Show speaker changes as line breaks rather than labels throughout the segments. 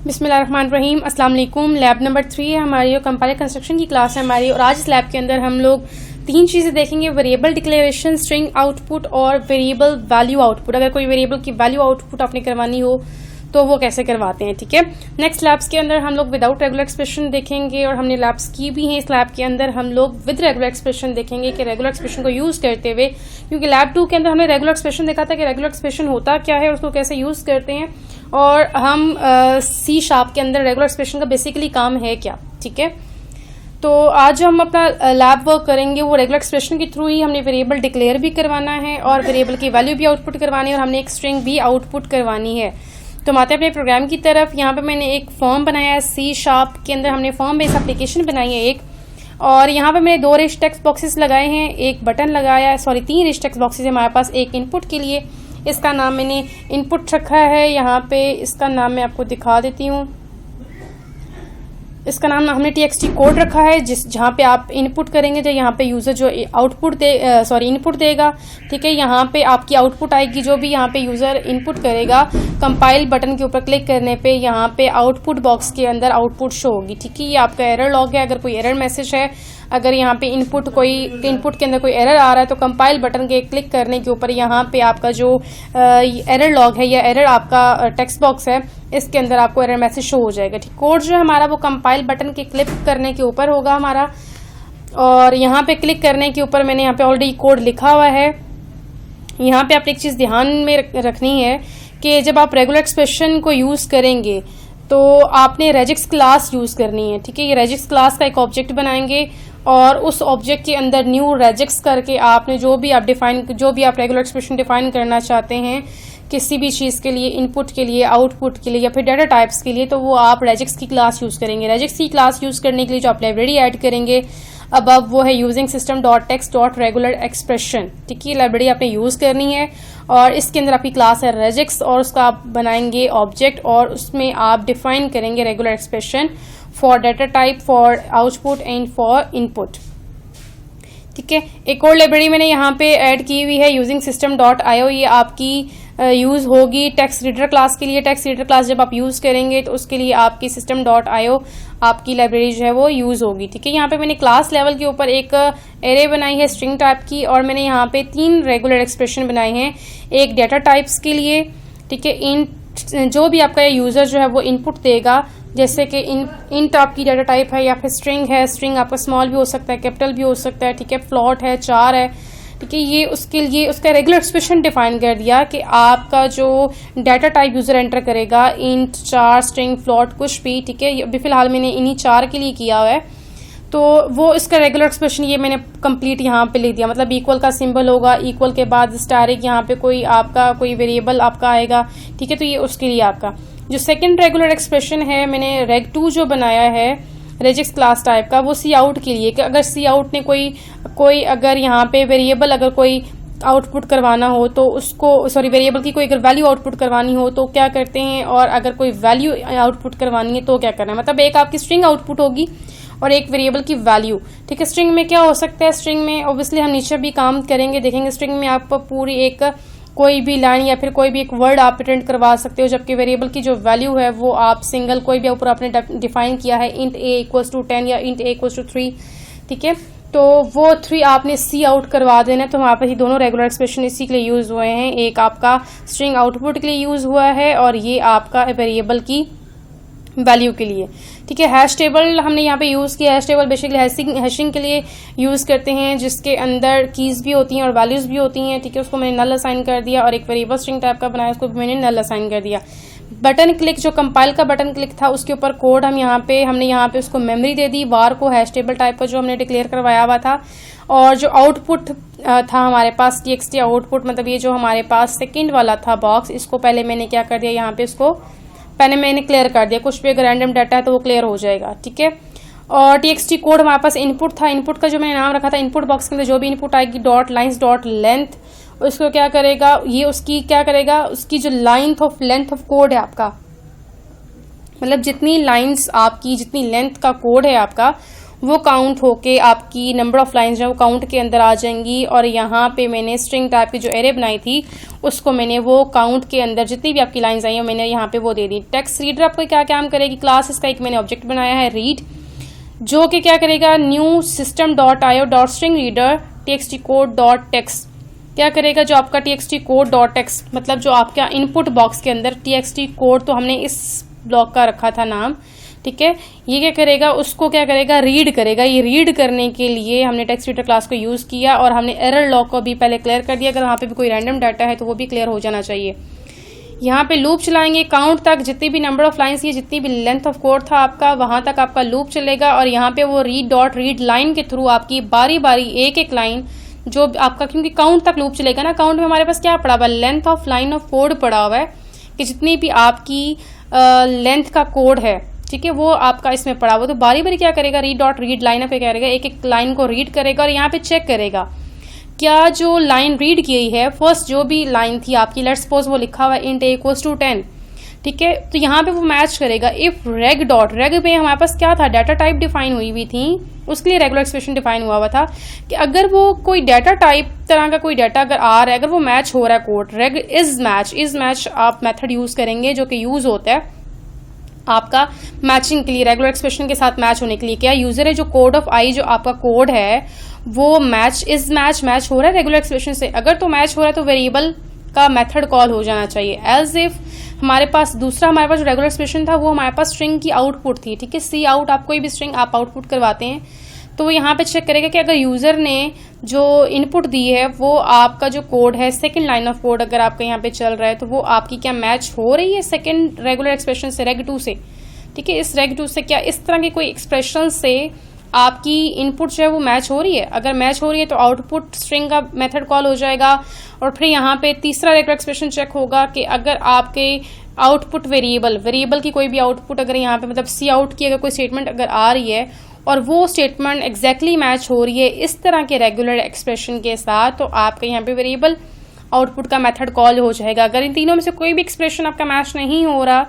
बिस्मिल्लाहिर्रहमानिर्रहीम। अस्सलाम वालेकुम। लैब नंबर 3 है हमारी और कंपाइलर कंस्ट्रक्शन की क्लास है हमारी। और आज इस लैब के अंदर हम लोग 3 चीज़ें देखेंगे, वेरिएबल डिक्लेरेशन, स्ट्रिंग आउटपुट और वेरिएबल वैल्यू आउटपुट। अगर कोई वेरिएबल की वैल्यू आउटपुट आपने करवानी हो तो वो कैसे करवाते हैं, ठीक है। नेक्स्ट लैब्स के अंदर हम लोग विदाउट रेगुलर एक्सप्रेशन देखेंगे और हमने लैब्स की भी हैं। इस लैब के अंदर हम लोग विद रेगुलर एक्सप्रेशन देखेंगे कि रेगुलर एक्सप्रेशन को यूज़ करते हुए, क्योंकि लैब 2 के अंदर हमने रेगुलर एक्सप्रेशन देखा था कि रेगुलर एक्सप्रेशन होता क्या है और उसको कैसे यूज़ करते हैं, और हम सी शार्प के अंदर रेगुलर एक्सप्रेशन का बेसिकली काम है क्या, ठीक है। तो आज जो हम अपना लैब वर्क करेंगे वो रेगुलर एक्सप्रेशन के थ्रू ही हमने वेरिएबल डिक्लेयर भी करवाना है और वेरिएबल की वैल्यू भी आउटपुट करवानी है और हमने एक स्ट्रिंग भी आउटपुट करवानी है। तो हम आते हैं अपने प्रोग्राम की तरफ। यहाँ पे मैंने एक फॉर्म बनाया है सी शार्प के अंदर, हमने फॉर्म बेस्ड एप्लीकेशन बनाई है एक, और यहाँ पे मैंने 2 रिच टेक्स्ट बॉक्सेस लगाए हैं, एक बटन लगाया है, 3 रिच टेक्स्ट बॉक्सेस है हमारे पास। एक इनपुट के लिए, इसका नाम मैंने इनपुट रखा है। यहाँ पे इसका नाम मैं आपको दिखा देती हूँ। इसका नाम हमने txt कोड रखा है, जहाँ पे आप इनपुट करेंगे तो यहाँ पे यूजर जो आउटपुट इनपुट देगा, ठीक है। यहाँ पे आपकी आउटपुट आएगी, जो भी यहाँ पे यूजर इनपुट करेगा, कंपाइल बटन के ऊपर क्लिक करने पे यहाँ पे आउटपुट बॉक्स के अंदर आउटपुट शो होगी, ठीक है। ये आपका एरर लॉग है। अगर कोई एरर मैसेज है, अगर यहाँ पे इनपुट के अंदर कोई एरर आ रहा है तो कंपाइल बटन के क्लिक करने के ऊपर यहाँ पे आपका जो एरर लॉग है या एरर आपका टेक्स्ट बॉक्स है, इसके अंदर आपको एरर मैसेज शो हो जाएगा, ठीक। कोड जो है हमारा वो कंपाइल बटन के क्लिक करने के ऊपर होगा हमारा, और यहाँ पे क्लिक करने के ऊपर मैंने यहाँ पे ऑलरेडी कोड लिखा हुआ है। यहाँ पे आप एक चीज ध्यान में रखनी है कि जब आप रेगुलर एक्सप्रेशन को यूज करेंगे तो आपने रेजिक्स क्लास यूज करनी है, ठीक है। ये रेजिक्स क्लास का एक ऑब्जेक्ट बनाएंगे और उस ऑब्जेक्ट के अंदर न्यू रेजिक्स करके आपने जो भी आप रेगुलर एक्सप्रेशन डिफाइन करना चाहते हैं किसी भी चीज़ के लिए, इनपुट के लिए, आउटपुट के लिए या फिर डाटा टाइप्स के लिए, तो वो आप रेजिक्स की क्लास यूज़ करेंगे। रेजिक्स की क्लास यूज़ करने के लिए जो आप लाइब्रेरी ऐड करेंगे अब वो है using system dot text dot regular expression, ठीक है। लाइब्रेरी आपने यूज़ करनी है और इसके अंदर आपकी क्लास है रेजिक्स और उसका आप बनाएंगे ऑब्जेक्ट और उसमें आप डिफाइन करेंगे regular expression for data type, for output and for input, ठीक है। एक और लाइब्रेरी मैंने यहाँ पे ऐड की हुई है यूजिंग सिस्टम डॉट आईओ। ये आपकी यूज होगी टेक्स्ट रीडर क्लास के लिए। टेक्स्ट रीडर क्लास जब आप यूज करेंगे तो उसके लिए आपकी सिस्टम डॉट आईओ आपकी लाइब्रेरी जो है वो यूज होगी, ठीक है। यहाँ पे मैंने क्लास लेवल के ऊपर एक एरे बनाई है स्ट्रिंग टाइप की, और मैंने यहाँ पे 3 रेगुलर एक्सप्रेशन बनाए हैं, एक डाटा टाइप्स के लिए, ठीक है। जो भी आपका यूजर जो है वो इनपुट देगा, जैसे कि इंट आपकी डाटा टाइप है या फिर स्ट्रिंग है, स्ट्रिंग आपका स्मॉल भी हो सकता है, कैपिटल भी हो सकता है, ठीक है। फ्लॉट है, 4 है, ठीक है। ये उसके लिए उसका रेगुलर एक्सप्रेशन डिफाइन कर दिया कि आपका जो डाटा टाइप यूजर एंटर करेगा, इंट, 4, स्ट्रिंग, फ्लॉट, कुछ भी, ठीक है। अभी फिलहाल मैंने इन्हीं 4 के लिए किया हुआ है, तो वो इसका रेगुलर एक्सप्रेशन ये मैंने कंप्लीट यहाँ पे लिख दिया। मतलब इक्वल का सिंबल होगा, इक्वल के बाद स्टारिक, यहाँ पे कोई वेरिएबल आपका आएगा, ठीक है। तो ये उसके लिए आपका जो सेकंड रेगुलर एक्सप्रेशन है, मैंने रेग 2 जो बनाया है रेजिक्स क्लास टाइप का, वो सी आउट के लिए कि अगर सी आउट ने कोई अगर यहाँ पे वेरिएबल अगर कोई आउटपुट करवाना हो तो उसको वेरिएबल की कोई अगर वैल्यू आउटपुट करवानी हो तो क्या करते हैं, और अगर कोई वैल्यू आउटपुट करवानी है तो क्या करना है। मतलब एक आपकी स्ट्रिंग आउटपुट होगी और एक वेरिएबल की वैल्यू, ठीक है। स्ट्रिंग में क्या हो सकता है, स्ट्रिंग में ऑब्वियसली हम नीचे भी काम करेंगे, देखेंगे। स्ट्रिंग में आप पूरी एक कोई भी लाइन या फिर कोई भी एक वर्ड आप प्रिंट करवा सकते हो, जबकि वेरिएबल की जो वैल्यू है वो आप सिंगल कोई भी ऊपर आपने डिफाइन किया है, इंट a इक्वल्स टू 10 या इंट a इक्वल्स टू 3, ठीक है। तो वो 3 आपने सी आउट करवा देना। तो वहाँ पर ही दोनों रेगुलर एक्सप्रेशन इसी के लिए यूज हुए हैं, एक आपका स्ट्रिंग आउटपुट के लिए यूज हुआ है और ये आपका वेरिएबल की वैल्यू के लिए, ठीक है। हैश टेबल हमने यहाँ पे यूज किया। हैश टेबल बेसिकली हैशिंग के लिए यूज करते हैं, जिसके अंदर कीज भी होती हैं और वैल्यूज भी होती हैं, ठीक है। उसको मैंने नल असाइन कर दिया और एक वेरिएबल स्ट्रिंग टाइप का बनाया, उसको मैंने नल असाइन कर दिया। बटन क्लिक जो कंपाइल का बटन क्लिक था उसके ऊपर कोड हमने यहाँ पे उसको मेमोरी दे दी, वार को हैश टेबल टाइप का जो हमने डिक्लेयर करवाया हुआ था। और जो आउटपुट था हमारे पास txt आउटपुट, मतलब ये जो हमारे पास सेकेंड वाला था बॉक्स, इसको पहले मैंने क्या कर दिया, यहाँ पे इसको पहले मैंने क्लियर कर दिया। कुछ भी अगर रैंडम डाटा है तो वो क्लियर हो जाएगा, ठीक है। और txt कोड हमारे पास इनपुट था। इनपुट का जो मैंने नाम रखा था, इनपुट बॉक्स के अंदर जो भी इनपुट आएगी डॉट लाइन्स डॉट लेंथ, उसको क्या करेगा, ये उसकी क्या करेगा, उसकी जो लेंथ ऑफ कोड है आपका, मतलब जितनी लाइन्स आपकी, जितनी लेंथ का कोड है आपका, वो काउंट होके आपकी नंबर ऑफ लाइंस जो है वो काउंट के अंदर आ जाएंगी। और यहाँ पे मैंने स्ट्रिंग टाइप की जो एरे बनाई थी उसको मैंने वो काउंट के अंदर जितनी भी आपकी लाइंस आई हैं मैंने यहाँ पे वो दे दी। टेक्स्ट रीडर आपको क्या काम करेगी, क्लास इसका एक मैंने ऑब्जेक्ट बनाया है रीड, जो कि क्या करेगा, new system dot IO dot string reader txt code dot text क्या करेगा, जो आपका txt कोड डॉट टेक्स्ट मतलब जो आपका इनपुट बॉक्स के अंदर txt कोड तो हमने इस ब्लॉक का रखा था नाम, ठीक है, ये क्या करेगा, उसको क्या करेगा, रीड करेगा। ये रीड करने के लिए हमने टेक्स्ट रीडर क्लास को यूज किया और हमने एरर लॉग को भी पहले क्लियर कर दिया। अगर वहाँ पे भी कोई रैंडम डाटा है तो वो भी क्लियर हो जाना चाहिए। यहाँ पे लूप चलाएंगे काउंट तक, जितनी भी नंबर ऑफ लाइन्स, ये जितनी भी लेंथ ऑफ कोड था आपका वहां तक आपका लूप चलेगा। और यहाँ पे वो रीड डॉट रीड लाइन के थ्रू आपकी बारी बारी एक एक लाइन जो आपका, क्योंकि काउंट तक लूप चलेगा ना, काउंट में हमारे पास क्या पड़ा हुआ है, length of line of code पड़ा हुआ है कि जितनी भी आपकी लेंथ का कोड है, ठीक है, वो आपका इसमें पड़ा हुआ। तो बारी बारी क्या करेगा, रीड डॉट रीड लाइन पे क्या करेगा, एक एक लाइन को रीड करेगा और यहाँ पे चेक करेगा क्या जो लाइन रीड की है, फर्स्ट जो भी लाइन थी आपकी, लेट्स सपोज वो लिखा हुआ है int a इक्वल्स टू 10, ठीक है, तो यहाँ पे वो मैच करेगा। इफ रेग डॉट रेग में हमारे पास क्या था, डाटा टाइप डिफाइन हुई थी, उसके लिए रेगुलर एक्सप्रेशन डिफाइन हुआ था कि अगर वो कोई डाटा टाइप तरह का कोई डाटा अगर आ रहा है, अगर वो मैच हो रहा है कोड, रेग इज मैच आप मेथड यूज करेंगे जो कि यूज होता है आपका मैचिंग के लिए, रेगुलर एक्सप्रेशन के साथ मैच होने के लिए। क्या यूजर है जो कोड ऑफ आई जो आपका कोड है वो मैच इज मैच हो रहा है रेगुलर एक्सप्रेशन से, अगर तो मैच हो रहा है तो वेरिएबल का मेथड कॉल हो जाना चाहिए। एज इफ हमारे पास दूसरा हमारे पास जो रेगुलर एक्सप्रेशन था वो हमारे पास स्ट्रिंग की आउटपुट थी, ठीक है, सी आउट, आप कोई भी स्ट्रिंग आप आउटपुट करवाते हैं तो वो यहाँ पे चेक करेगा कि अगर यूजर ने जो इनपुट दी है वो आपका जो कोड है, सेकंड लाइन ऑफ कोड अगर आपका यहाँ पे चल रहा है तो वो आपकी क्या मैच हो रही है सेकंड रेगुलर एक्सप्रेशन से, रेग 2 से, ठीक है, इस रेग 2 से क्या इस तरह के कोई एक्सप्रेशन से आपकी इनपुट जो है वो मैच हो रही है। अगर मैच हो रही है तो आउटपुट स्ट्रिंग का मेथड कॉल हो जाएगा। और फिर यहाँ पे तीसरा रेगुलर एक्सप्रेशन चेक होगा कि अगर आपके आउटपुट वेरिएबल की कोई भी आउटपुट अगर यहाँ पे मतलब सी आउट की अगर कोई स्टेटमेंट अगर आ रही है और वो स्टेटमेंट एग्जैक्टली मैच हो रही है इस तरह के रेगुलर एक्सप्रेशन के साथ, तो आपका यहाँ पे वेरिएबल आउटपुट का मेथड कॉल हो जाएगा। अगर इन तीनों में से कोई भी एक्सप्रेशन आपका मैच नहीं हो रहा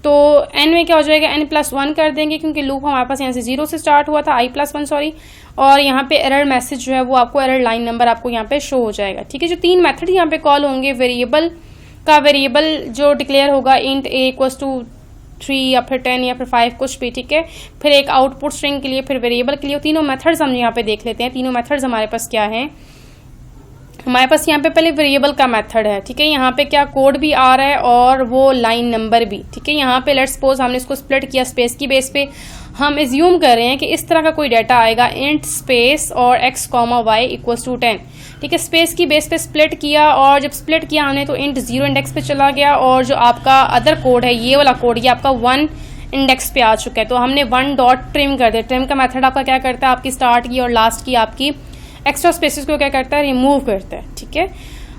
तो n में क्या हो जाएगा, n+1 कर देंगे क्योंकि लूप हमारे पास यहाँ से 0 से स्टार्ट हुआ था, i+1 सॉरी, और यहाँ पे एरर मैसेज जो है वो आपको एरर लाइन नंबर आपको यहाँ पे शो हो जाएगा, ठीक है। जो तीन मेथड यहाँ पे कॉल होंगे, वेरिएबल जो डिक्लेयर होगा int a इक्वल्स टू 3 या फिर 10 या फिर 5 कुछ भी, ठीक है, फिर एक आउटपुट स्ट्रिंग के लिए, फिर वेरिएबल के लिए, तीनों मेथड्स हम यहाँ पे देख लेते हैं। तीनों मेथड्स हमारे पास क्या है, हमारे पास यहाँ पे पहले वेरिएबल का मेथड है, ठीक है, यहाँ पे क्या कोड भी आ रहा है और वो लाइन नंबर भी, ठीक है। यहाँ पे लेट्स सपोज हमने इसको स्प्लिट किया स्पेस की बेस पे, हम एज्यूम कर रहे हैं कि इस तरह का कोई डाटा आएगा इंट स्पेस और x, y इक्वल्स टू 10, ठीक है, स्पेस की बेस पे स्प्लिट किया और जब स्प्लिट किया हमने तो इंट 0 इंडेक्स पे चला गया और जो आपका अदर कोड है ये वाला कोड ये आपका 1 इंडेक्स पे आ चुका है, तो हमने 1 डॉट ट्रिम कर दिया। ट्रिम का मेथड आपका क्या करता है, आपकी स्टार्ट की और लास्ट की आपकी एक्स्ट्रा स्पेसिस को क्या करता है, रिमूव करता है, ठीक है।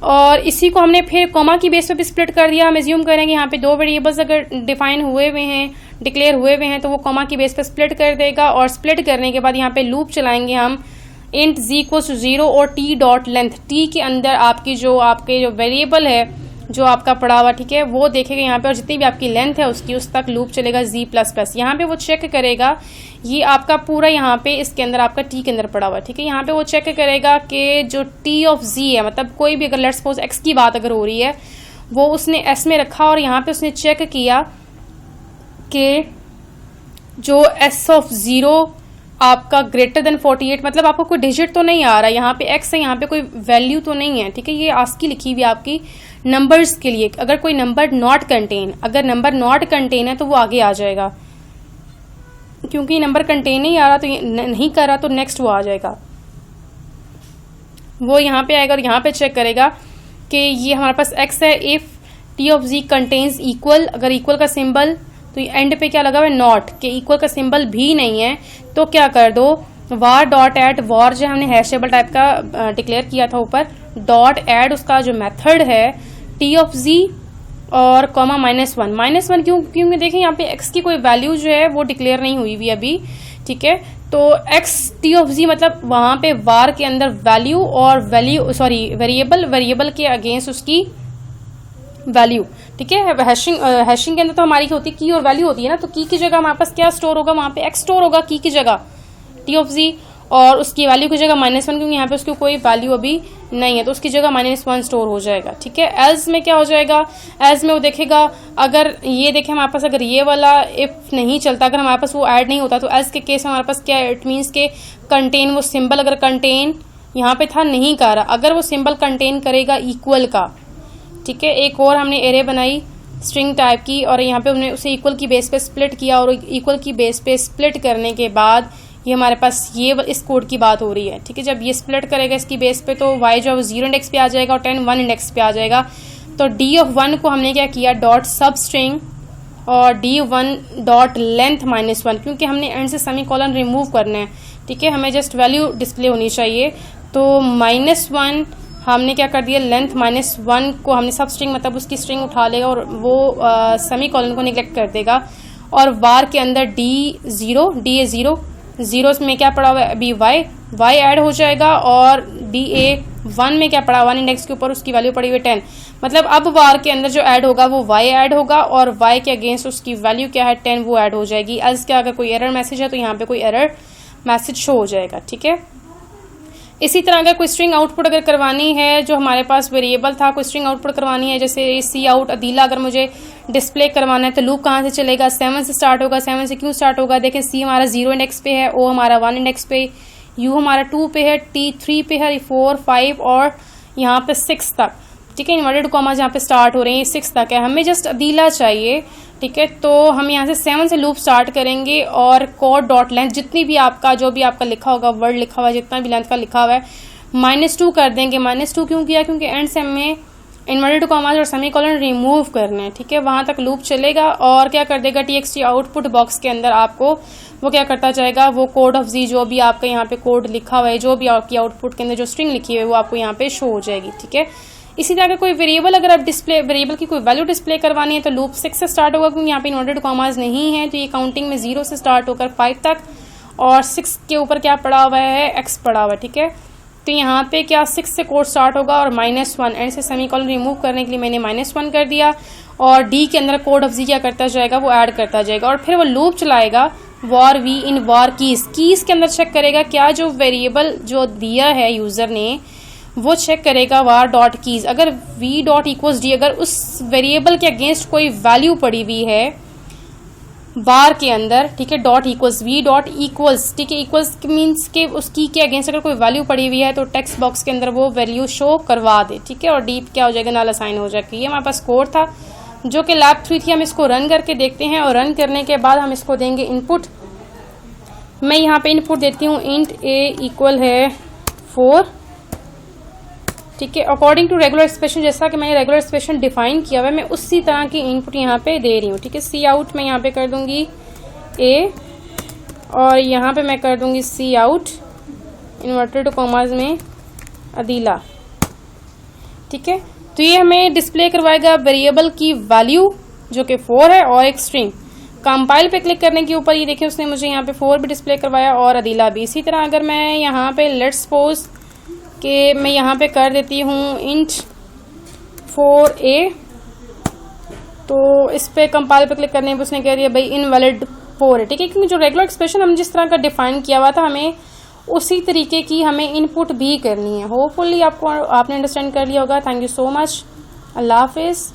और इसी को हमने फिर कॉमा की बेस पे भी स्प्लिट कर दिया। हम एज्यूम करेंगे यहाँ पे दो वेरिएबल्स अगर डिफाइन हुए हुए हैं, डिक्लेयर हुए हुए हैं, तो वो कॉमा की बेस पे स्प्लिट कर देगा और स्प्लिट करने के बाद यहाँ पे लूप चलाएंगे हम इंट z इक्वल्स टू 0 और t डॉट लेंथ, t के अंदर आपकी जो आपके जो वेरिएबल है जो आपका पड़ा हुआ, ठीक है, वो देखेगा यहाँ पे और जितनी भी आपकी लेंथ है उसकी उस तक लूप चलेगा z++। यहाँ पे वो चेक करेगा ये आपका पूरा यहाँ पे इसके अंदर आपका t के अंदर पड़ा हुआ है, ठीक है। यहाँ पे वो चेक करेगा कि जो t ऑफ z है, मतलब कोई भी अगर लेट्स सपोज x की बात अगर हो रही है वो उसने s में रखा और यहाँ पे उसने चेक किया कि जो s ऑफ 0 आपका ग्रेटर देन 48, मतलब आपको कोई डिजिट तो नहीं आ रहा, यहाँ पे x है, यहाँ पे कोई वैल्यू तो नहीं है, ठीक है। ये आस्की लिखी हुई आपकी नंबर्स के लिए, अगर कोई नंबर नॉट कंटेन, अगर नंबर नॉट कंटेन है तो वो आगे आ जाएगा, क्योंकि नंबर कंटेन नहीं आ रहा तो नहीं कर रहा तो नेक्स्ट वो आ जाएगा, वो यहाँ पे आएगा और यहाँ पे चेक करेगा कि ये हमारे पास x है। If t of z contains equal, अगर इक्वल का सिंबल तो एंड पे क्या लगा हुआ है नॉट, के इक्वल का सिंबल भी नहीं है तो क्या कर दो var डॉट एड, वार जो हमने हैश टेबल टाइप का डिक्लेयर किया था ऊपर, डॉट एड उसका जो मेथड है t ऑफ z और कॉमा -1 क्योंकि देखें यहाँ पे x की कोई वैल्यू जो है वो डिक्लेयर नहीं हुई हुई अभी, ठीक है। तो x t ऑफ z मतलब वहां पे var के अंदर वैल्यू और वेरिएबल के अगेंस्ट उसकी वैल्यू, ठीक है। हैशिंग के अंदर तो हमारी क्या होती है, की और वैल्यू होती है ना, तो की जगह हमारे पास क्या स्टोर होगा, वहां पे x स्टोर होगा की जगह, टी ऑफ जी, और उसकी वैल्यू की जगह -1 क्योंकि यहाँ पे उसकी कोई वैल्यू अभी नहीं है तो उसकी जगह -1 स्टोर हो जाएगा। ठीक है, एल्स में क्या हो जाएगा, एल्स में वो देखेगा अगर ये देखे हमारे पास अगर ये वाला इफ नहीं चलता, अगर हमारे पास वो ऐड नहीं होता तो एल्स के केस में हमारे पास क्या, इट मीन्स के कंटेन, वो सिंबल अगर कंटेन यहाँ पे था नहीं कर रहा, अगर वो सिंबल कंटेन करेगा इक्वल का। ठीक है, एक और हमने एरे बनाई स्ट्रिंग टाइप की और यहाँ पे हमने उसे इक्वल की बेस पे स्प्लिट किया और इक्वल की बेस पे स्प्लिट करने के बाद ये हमारे पास ये इस कोड की बात हो रही है। ठीक है, जब ये स्प्लिट करेगा इसकी बेस पे तो y जो है 0 इंडेक्स पे आ जाएगा और 10 1 इंडेक्स पे आ जाएगा। तो d(1) को हमने क्या किया, डॉट सब स्ट्रिंग और d(1) डॉट लेंथ -1, क्योंकि हमने एंड से सेमीकोलन रिमूव करना है। ठीक है, हमें जस्ट वैल्यू डिस्प्ले होनी चाहिए। तो -1 हमने क्या कर दिया, लेंथ -1 को हमने सब स्ट्रिंग मतलब उसकी स्ट्रिंग उठा लेगा और वो सेमीकोलन को निगलेक्ट कर देगा। और वार के अंदर d(0) में क्या पड़ा हुआ है अभी y ऐड हो जाएगा और da(1) में क्या पड़ा, 1 इंडेक्स के ऊपर उसकी वैल्यू पड़ी हुई 10, मतलब अब वार के अंदर जो ऐड होगा वो y ऐड होगा और y के अगेंस्ट उसकी वैल्यू क्या है 10 वो ऐड हो जाएगी। एल्स क्या, अगर कोई एरर मैसेज है तो यहाँ पे कोई एरर मैसेज शो हो जाएगा। ठीक है, इसी तरह अगर कोई स्ट्रिंग आउटपुट अगर करवानी है, जो हमारे पास वेरिएबल था, कोई स्ट्रिंग आउटपुट करवानी है, जैसे सी आउट अदीला अगर मुझे डिस्प्ले करवाना है तो लूप कहाँ से चलेगा, 7 से स्टार्ट होगा। 7 से क्यों स्टार्ट होगा, देखें सी हमारा 0 इंडेक्स पे है, ओ हमारा 1 इंडेक्स पे, यू हमारा 2 पे है, टी 3 पे है, 4 5 और यहाँ पे 6 तक। ठीक है, इन्वर्टेड कॉमा जहाँ पे स्टार्ट हो रहे हैं 6 तक है, हमें जस्ट अदीला चाहिए। ठीक है, तो हम यहाँ से 7 से लूप स्टार्ट करेंगे और कोड डॉट लेंथ जितनी भी आपका जो भी आपका लिखा होगा वर्ड लिखा हुआ है, जितना भी लेंथ का लिखा हुआ है -2 कर देंगे। -2 क्यों किया, क्योंकि एंड से हमें इन्वर्टेड कॉमास और सेमीकोलन रिमूव करने हैं। ठीक है, वहां तक लूप चलेगा और क्या कर देगा, txt आउटपुट बॉक्स के अंदर आपको वो क्या करता जाएगा, वो कोड ऑफ जी जो भी आपका यहाँ पे कोड लिखा हुआ है, जो भी आपकी आउटपुट के अंदर जो स्ट्रिंग लिखी हुई है वो आपको यहाँ पे शो हो जाएगी। ठीक है, इसी तरह का कोई वेरिएबल अगर आप डिस्प्ले वेरिएबल की कोई वैल्यू डिस्प्ले करवानी है तो लूप 6 से स्टार्ट होगा, क्योंकि यहाँ पे इन्वर्टेड कॉमास नहीं है तो ये काउंटिंग में 0 से स्टार्ट होकर 5 तक और 6 के ऊपर क्या पड़ा हुआ है, x पड़ा हुआ है। ठीक है, तो यहाँ पे क्या 6 से कोड स्टार्ट होगा और -1 एंड से सेमीकोलन रिमूव करने के लिए मैंने -1 कर दिया और d के अंदर कोड ऑफ जी क्या करता जाएगा, वो ऐड करता जाएगा और फिर वो लूप चलाएगा war v in war keys के अंदर चेक करेगा क्या जो वेरिएबल जो दिया है यूजर ने वो चेक करेगा वार डॉट कीज, अगर v डॉट इक्वल्स डी, अगर उस वेरिएबल के अगेंस्ट कोई वैल्यू पड़ी हुई है बार के अंदर। ठीक है, dot equals v dot equals, ठीक है, इक्वल्स मीन्स के उसकी के अगेंस्ट अगर कोई वैल्यू पड़ी हुई है तो टेक्स्ट बॉक्स के अंदर वो वैल्यू शो करवा दे। ठीक है, और डीप क्या हो जाएगा, नल असाइन हो जाएगा। ये हमारे पास कोड था जो कि लैब 3 थी, हम इसको रन करके देखते हैं और रन करने के बाद हम इसको देंगे इनपुट। मैं यहाँ पे इनपुट देती हूँ इंट a इक्वल है 4। ठीक है, अकॉर्डिंग टू रेगुलर एक्सप्रेशन, जैसा कि मैंने रेगुलर एक्सप्रेशन डिफाइन किया हुआ है मैं उसी तरह की इनपुट यहाँ पे दे रही हूँ। ठीक है, सी आउट मैं यहाँ पे कर दूंगी a और यहाँ पे मैं कर दूंगी सी आउट इन्वर्टेड कॉमास में अदीला। ठीक है, तो ये हमें डिस्प्ले करवाएगा वेरिएबल की वैल्यू जो कि 4 है और एक स्ट्रिंग। कंपाइल पे क्लिक करने के ऊपर ये देखिए उसने मुझे यहाँ पे 4 भी डिस्प्ले करवाया और अदीला भी। इसी तरह अगर मैं यहाँ पे लेट्स सपोज कि मैं यहाँ पे कर देती हूँ इंट 4a, तो इस पे कंपाइल पे क्लिक करने पे उसने कह दिया भाई इनवैलिड 4 है। ठीक है, क्योंकि जो रेगुलर एक्सप्रेशन हम जिस तरह का डिफाइन किया हुआ था हमें उसी तरीके की हमें इनपुट भी करनी है। होपफुली आपने अंडरस्टैंड कर लिया होगा। Thank you so much, Allah Hafiz.